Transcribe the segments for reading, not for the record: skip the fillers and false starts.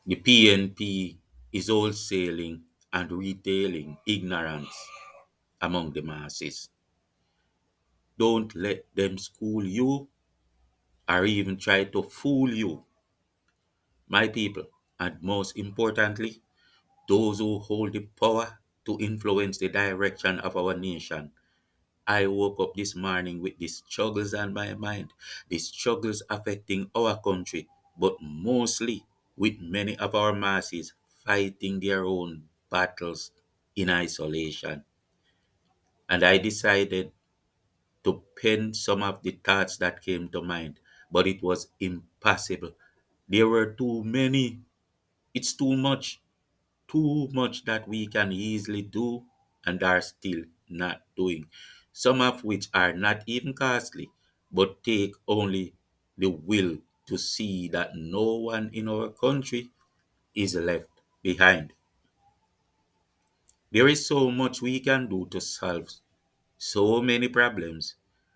The PNP is wholesaling and retailing ignorance among the masses. Don't let them school you or even try to fool you, my people, and most importantly, those who hold the power to influence the direction of our nation. I woke up this morning with these struggles on my mind, these struggles affecting our country, but mostly with many of our masses fighting their own battles in isolation. And I decided to pen some of the thoughts that came to mind, but it was impossible. There were too many. It's too much that we can easily do and are still not doing, some of which are not even costly, but take only the will to see that no one in our country is left behind. There is so much we can do to solve so many problems,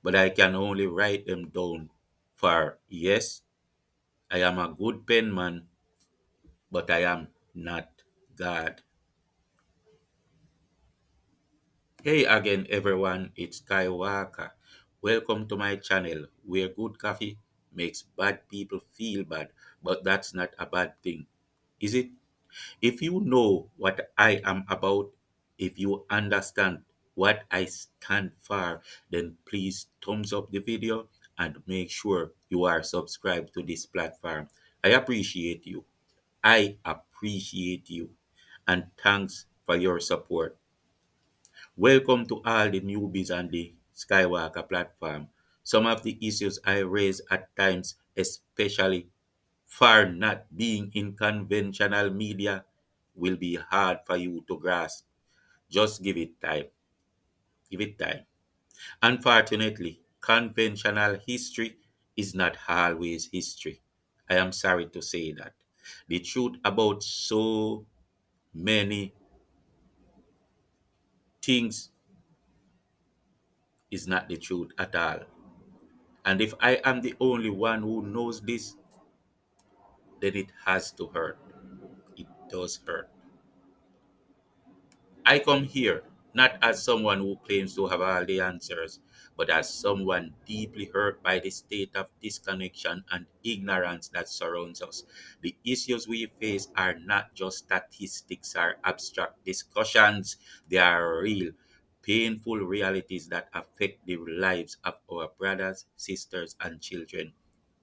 but I can only write them down. For yes, I am a good penman, but I am not God. Hey again, everyone, it's Skywalker. Welcome to my channel where good coffee makes bad people feel bad, but that's not a bad thing, is it? If you know what I am about, if you understand what I stand for, then please thumbs up the video and make sure you are subscribed to this platform. I appreciate you. I appreciate you. And thanks for your support. Welcome to all the newbies on the Skywalker platform. Some of the issues I raise at times, especially for not being in conventional media, will be hard for you to grasp. Just give it time. Give it time. Unfortunately, conventional history is not always history. I am sorry to say that. The truth about so many things is not the truth at all. And if I am the only one who knows this, then it has to hurt. It does hurt. I come here not as someone who claims to have all the answers, but as someone deeply hurt by the state of disconnection and ignorance that surrounds us. The issues we face are not just statistics or abstract discussions, they are real, painful realities that affect the lives of our brothers, sisters, and children.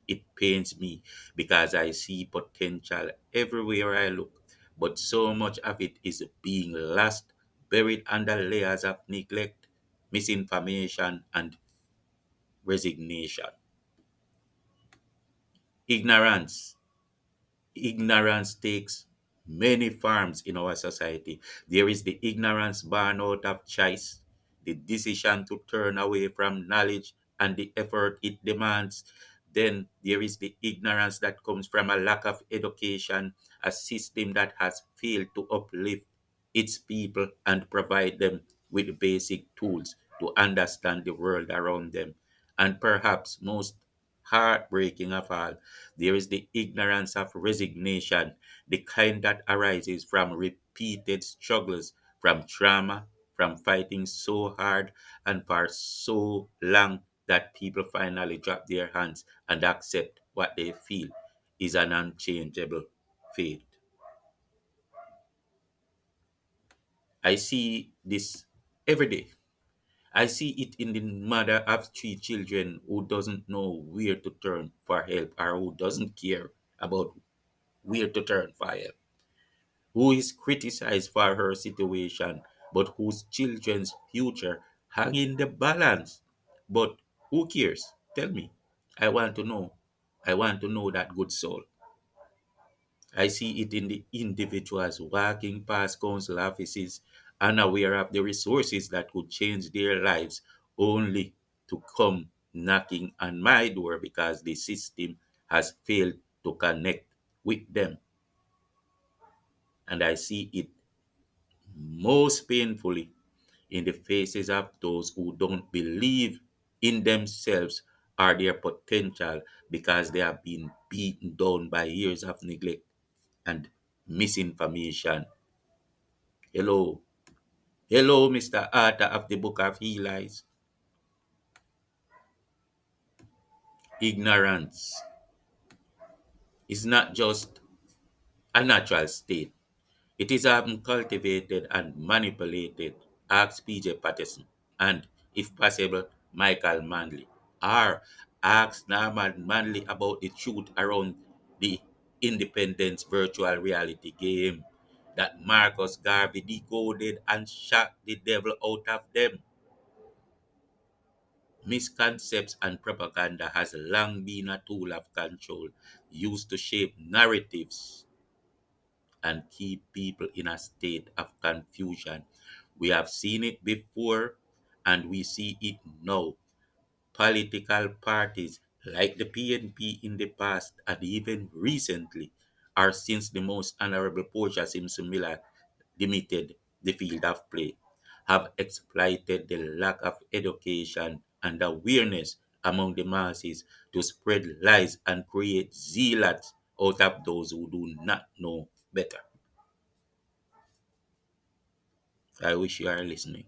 It pains me because I see potential everywhere I look, but so much of it is being lost, buried under layers of neglect, misinformation, and resignation. Ignorance. Ignorance takes many forms in our society. There is the ignorance born out of choice, the decision to turn away from knowledge and the effort it demands. Then there is the ignorance that comes from a lack of education, a system that has failed to uplift its people and provide them with basic tools to understand the world around them. And perhaps most heartbreaking of all, there is the ignorance of resignation, the kind that arises from repeated struggles, from trauma, from fighting so hard and for so long that people finally drop their hands and accept what they feel is an unchangeable fate. I see this every day. I see it in the mother of three children who doesn't know where to turn for help or who doesn't care about where to turn for help, who is criticized for her situation, but whose children's future hang in the balance. But who cares? Tell me. I want to know. I want to know that good soul. I see it in the individuals walking past council offices, unaware of the resources that could change their lives, only to come knocking on my door because the system has failed to connect with them. And I see it most painfully in the faces of those who don't believe in themselves or their potential because they have been beaten down by years of neglect. and misinformation. Hello. Hello, Mr. Arthur of the Book of Eli's. Ignorance is not just a natural state. It is often cultivated and manipulated. Ask P.J. Patterson and, if possible, Michael Manley. Or ask Norman Manley about the truth around the Independence virtual reality game that Marcus Garvey decoded and shocked the devil out of them. Misconceptions and propaganda has long been a tool of control used to shape narratives and keep people in a state of confusion. We have seen it before and we see it now. Political parties like the PNP in the past and even recently, or since the most honorable Portia Simpson Miller limited the field of play, have exploited the lack of education and awareness among the masses to spread lies and create zealots out of those who do not know better. I wish you are listening.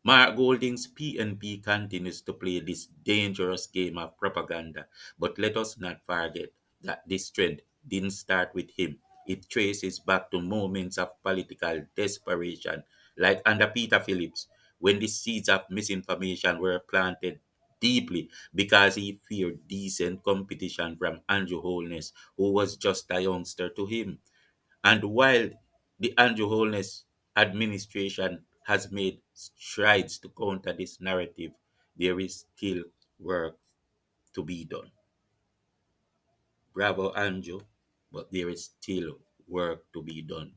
Mark Golding's PNP continues to play this dangerous game of propaganda, but let us not forget that this trend didn't start with him. It traces back to moments of political desperation, like under Peter Phillips, when the seeds of misinformation were planted deeply because he feared decent competition from Andrew Holness, who was just a youngster to him. And while the Andrew Holness administration has made strides to counter this narrative, there is still work to be done. Bravo, Andrew, but there is still work to be done.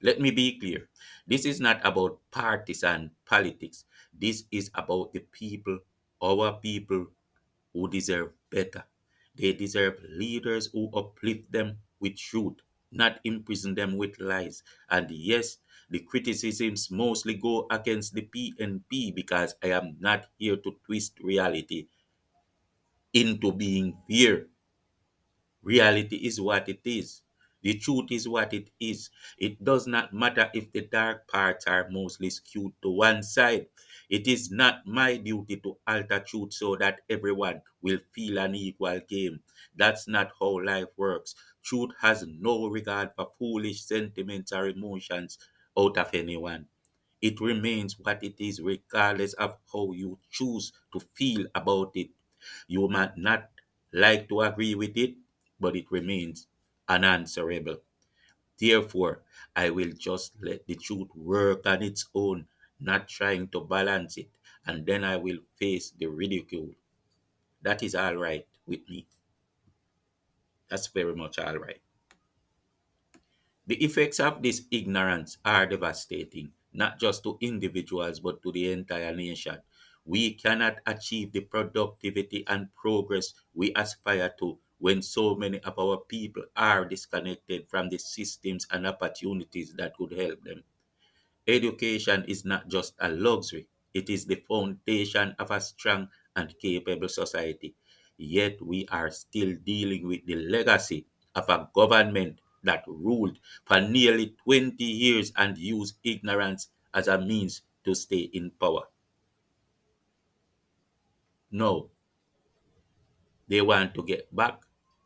Let me be clear. This is not about partisan politics. This is about the people, our people who deserve better. They deserve leaders who uplift them with truth, not imprison them with lies. And yes, the criticisms mostly go against the PNP because I am not here to twist reality into being fair. Reality is what it is. The truth is what it is. It does not matter if the dark parts are mostly skewed to one side. It is not my duty to alter truth so that everyone will feel an equal game. That's not how life works. Truth has no regard for foolish sentiments or emotions out of anyone. It remains what it is regardless of how you choose to feel about it. You might not like to agree with it, but it remains unanswerable. Therefore, I will just let the truth work on its own, not trying to balance it, and then I will face the ridicule. That is all right with me. That's very much all right. The effects of this ignorance are devastating, not just to individuals but to the entire nation. We cannot achieve the productivity and progress we aspire to when so many of our people are disconnected from the systems and opportunities that could help them. Education is not just a luxury, it is the foundation of a strong and capable society. Yet we are still dealing with the legacy of a government that ruled for nearly 20 years and used ignorance as a means to stay in power. No, they want to get back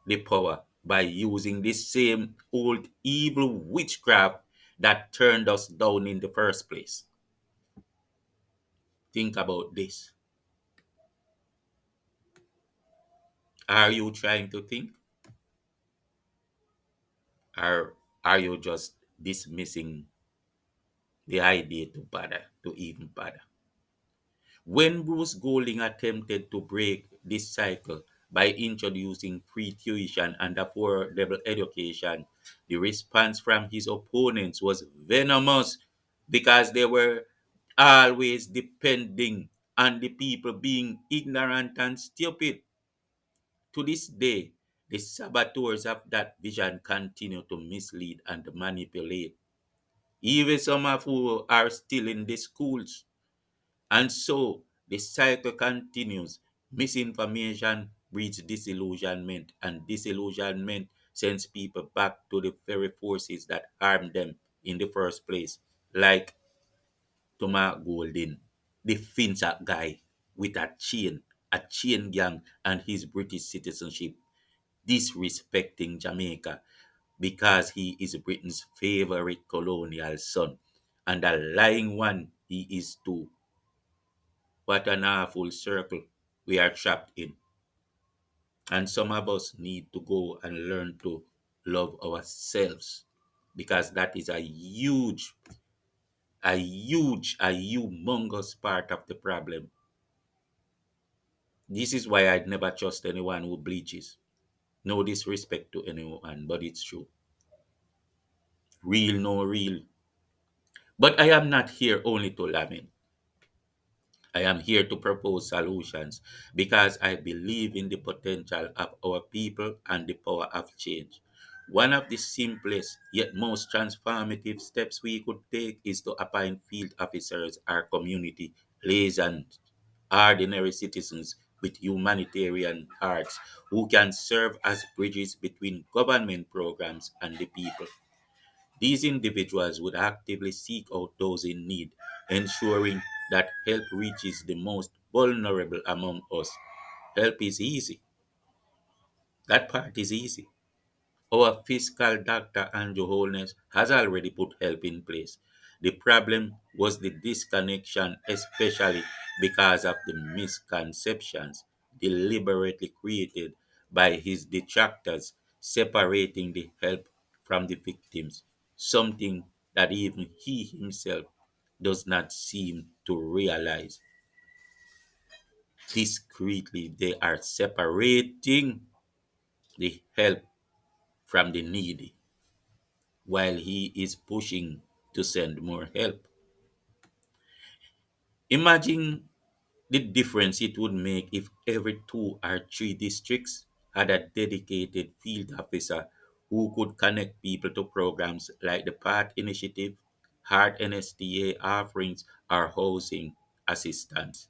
the power by using the same old evil witchcraft that turned us down in the first place. Think about this. Are you trying to think? Or are you just dismissing the idea to even bother? When Bruce Golding attempted to break this cycle by introducing free tuition and affordable education, the response from his opponents was venomous because they were always depending on the people being ignorant and stupid. To this day, the saboteurs of that vision continue to mislead and manipulate, even some of who are still in the schools. And so the cycle continues. Misinformation breeds disillusionment, and disillusionment sends people back to the very forces that harmed them in the first place, like Thomas Golden, the Finsack guy with a chain gang, and his British citizenship, disrespecting Jamaica because he is Britain's favorite colonial son, and a lying one he is too. What an awful circle we are trapped in. And some of us need to go and learn to love ourselves because that is a humongous part of the problem. This is why I'd never trust anyone who bleaches. No disrespect to anyone, but it's true. Real, no real. But I am not here only to lament. I am here to propose solutions because I believe in the potential of our people and the power of change. One of the simplest yet most transformative steps we could take is to appoint field officers or community liaisons, ordinary citizens with humanitarian hearts who can serve as bridges between government programs and the people. These individuals would actively seek out those in need, ensuring that help reaches the most vulnerable among us. Help is easy. That part is easy. Our fiscal doctor, Andrew Holness, has already put help in place. The problem was the disconnection, especially because of the misconceptions deliberately created by his detractors, separating the help from the victims, something that even he himself does not seem to realize. Discreetly, they are separating the help from the needy while he is pushing to send more help. Imagine the difference it would make if every two or three districts had a dedicated field officer who could connect people to programs like the PATH Initiative, Hard NSTA offerings, or housing assistance.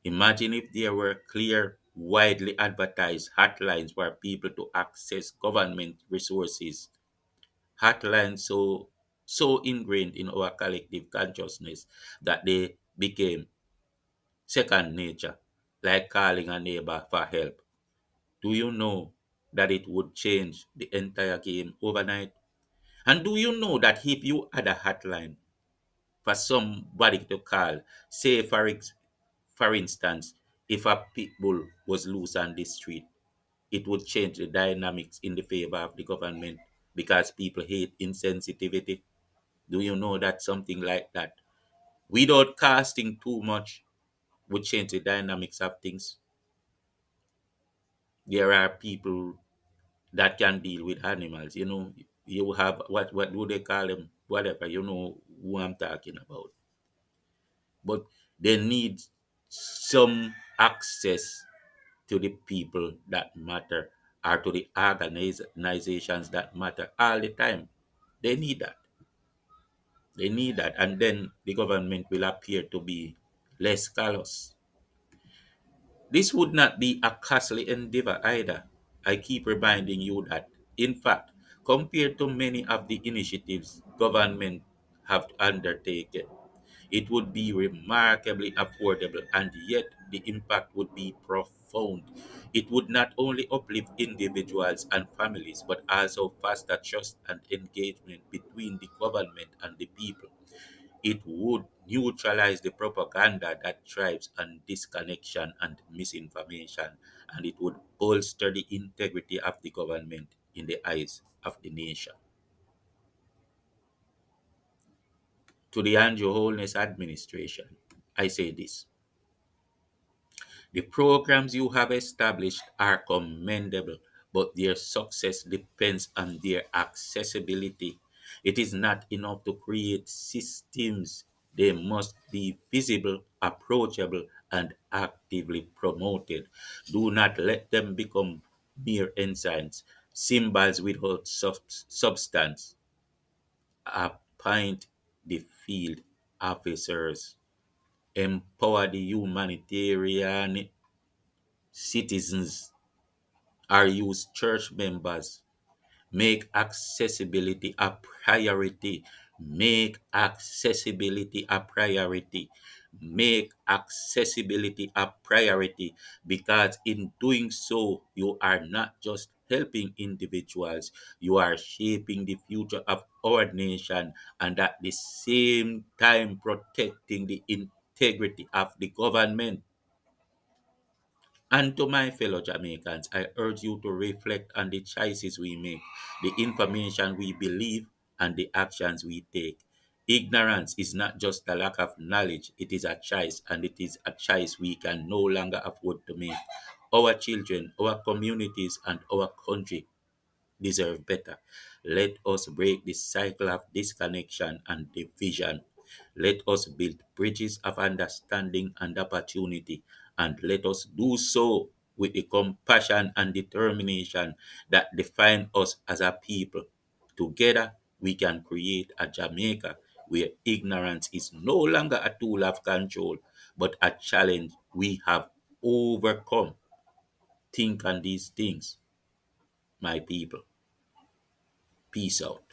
Imagine if there were clear, widely advertised hotlines for people to access government resources, hotlines so ingrained in our collective consciousness that they became second nature, like calling a neighbor for help. Do you know that it would change the entire game overnight? And do you know that if you had a hotline for somebody to call, say for instance, if a pit bull was loose on the street, it would change the dynamics in the favor of the government because people hate insensitivity. Do you know that something like that, without casting too much, would change the dynamics of things? There are people that can deal with animals. You have what do they call them? Whatever. You know who I'm talking about. But they need some access to the people that matter or to the organizations that matter all the time. They need that. They need that. And then the government will appear to be less callous. This would not be a costly endeavor either. I keep reminding you that, in fact, compared to many of the initiatives government have undertaken, it would be remarkably affordable and yet the impact would be profound. It would not only uplift individuals and families but also foster trust and engagement between the government and the people. It would neutralize the propaganda that thrives on disconnection and misinformation, and it would bolster the integrity of the government in the eyes of the nation. To the Andrew Holness administration, I say this: the programs you have established are commendable, but their success depends on their accessibility. It is not enough to create systems, they must be visible, approachable, and actively promoted. Do not let them become mere ensigns, symbols without substance. Appoint the field officers, empower the humanitarian citizens, or use church members, Make accessibility a priority. Make accessibility a priority. Make accessibility a priority, because in doing so, you are not just helping individuals, you are shaping the future of our nation, and at the same time protecting the integrity of the government. And to my fellow Jamaicans, I urge you to reflect on the choices we make, the information we believe, and the actions we take. Ignorance is not just a lack of knowledge, it is a choice, and it is a choice we can no longer afford to make. Our children, our communities, and our country deserve better. Let us break the cycle of disconnection and division. Let us build bridges of understanding and opportunity, and let us do so with the compassion and determination that define us as a people. Together, we can create a Jamaica where ignorance is no longer a tool of control, but a challenge we have overcome. Think on these things, my people. Peace out.